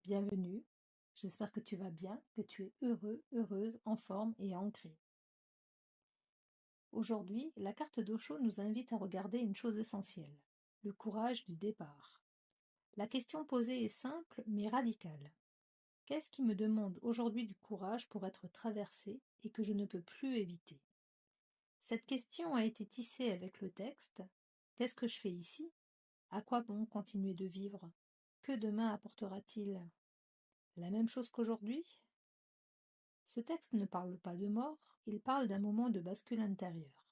bienvenue. J'espère que tu vas bien, que tu es heureux, heureuse, en forme et ancré. Aujourd'hui, la carte d'Osho nous invite à regarder une chose essentielle, le courage du départ. La question posée est simple mais radicale. Qu'est-ce qui me demande aujourd'hui du courage pour être traversé et que je ne peux plus éviter? Cette question a été tissée avec le texte. Qu'est-ce que je fais ici? À quoi bon continuer de vivre? Que demain apportera-t-il? La même chose qu'aujourd'hui? Ce texte ne parle pas de mort, il parle d'un moment de bascule intérieure.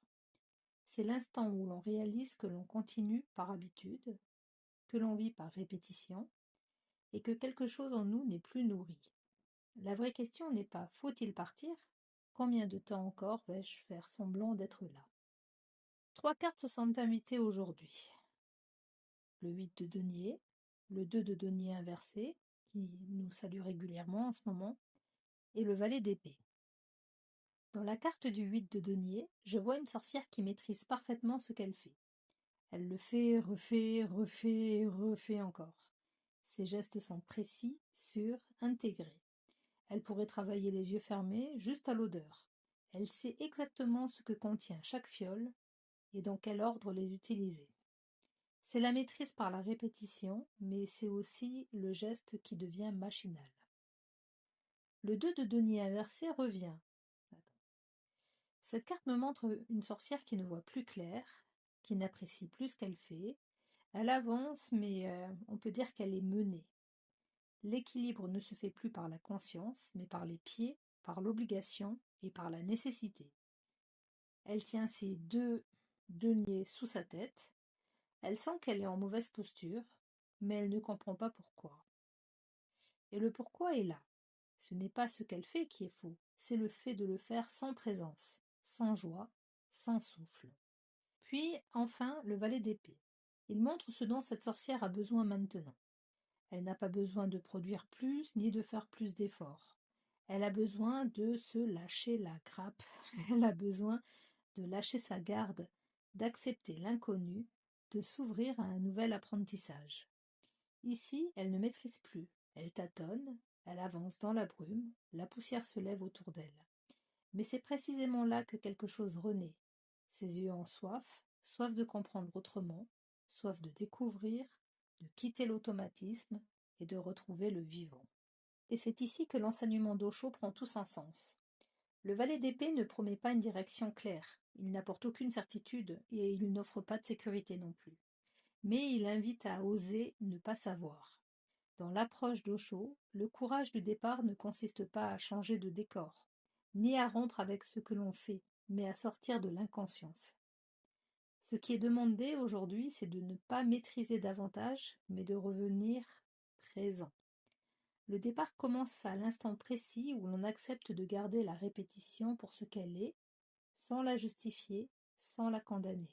C'est l'instant où l'on réalise que l'on continue par habitude, que l'on vit par répétition, et que quelque chose en nous n'est plus nourri. La vraie question n'est pas « faut-il partir ?» Combien de temps encore vais-je faire semblant d'être là? 3 cartes se sont invitées aujourd'hui. Le 8 de denier, le 2 de denier inversé, qui nous salue régulièrement en ce moment, et le valet d'épée. Dans la carte du 8 de denier, je vois une sorcière qui maîtrise parfaitement ce qu'elle fait. Elle le fait, refait encore. Ses gestes sont précis, sûrs, intégrés. Elle pourrait travailler les yeux fermés, juste à l'odeur. Elle sait exactement ce que contient chaque fiole et dans quel ordre les utiliser. C'est la maîtrise par la répétition, mais c'est aussi le geste qui devient machinal. Le 2 de denier inversé revient. Cette carte me montre une sorcière qui ne voit plus clair, qui n'apprécie plus ce qu'elle fait. Elle avance, mais on peut dire qu'elle est menée. L'équilibre ne se fait plus par la conscience, mais par les pieds, par l'obligation et par la nécessité. Elle tient ses 2 deniers sous sa tête. Elle sent qu'elle est en mauvaise posture, mais elle ne comprend pas pourquoi. Et le pourquoi est là. Ce n'est pas ce qu'elle fait qui est faux, c'est le fait de le faire sans présence, sans joie, sans souffle. Puis, enfin, le valet d'épée. Il montre ce dont cette sorcière a besoin maintenant. Elle n'a pas besoin de produire plus ni de faire plus d'efforts. Elle a besoin de se lâcher la grappe. Elle a besoin de lâcher sa garde, d'accepter l'inconnu, de s'ouvrir à un nouvel apprentissage. Ici, elle ne maîtrise plus. Elle tâtonne, elle avance dans la brume, la poussière se lève autour d'elle. Mais c'est précisément là que quelque chose renaît. Ses yeux ont soif, soif de comprendre autrement, soif de découvrir, de quitter l'automatisme et de retrouver le vivant. Et c'est ici que l'enseignement d'Osho prend tout son sens. Le valet d'épée ne promet pas une direction claire, il n'apporte aucune certitude et il n'offre pas de sécurité non plus. Mais il invite à oser ne pas savoir. Dans l'approche d'Osho, le courage du départ ne consiste pas à changer de décor, ni à rompre avec ce que l'on fait, mais à sortir de l'inconscience. Ce qui est demandé aujourd'hui, c'est de ne pas maîtriser davantage, mais de revenir présent. Le départ commence à l'instant précis où l'on accepte de garder la répétition pour ce qu'elle est, sans la justifier, sans la condamner.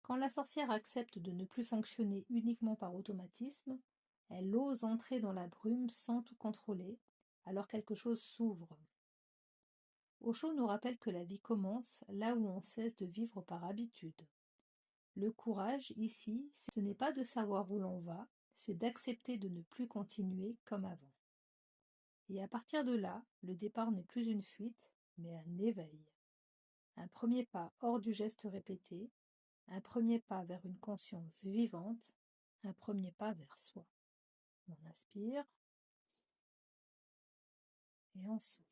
Quand la sorcière accepte de ne plus fonctionner uniquement par automatisme, elle ose entrer dans la brume sans tout contrôler, alors quelque chose s'ouvre. Osho nous rappelle que la vie commence là où on cesse de vivre par habitude. Le courage, ici, ce n'est pas de savoir où l'on va, c'est d'accepter de ne plus continuer comme avant. Et à partir de là, le départ n'est plus une fuite, mais un éveil. Un premier pas hors du geste répété, un premier pas vers une conscience vivante, un premier pas vers soi. On inspire et on souffle.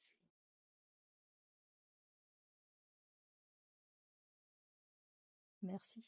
Merci.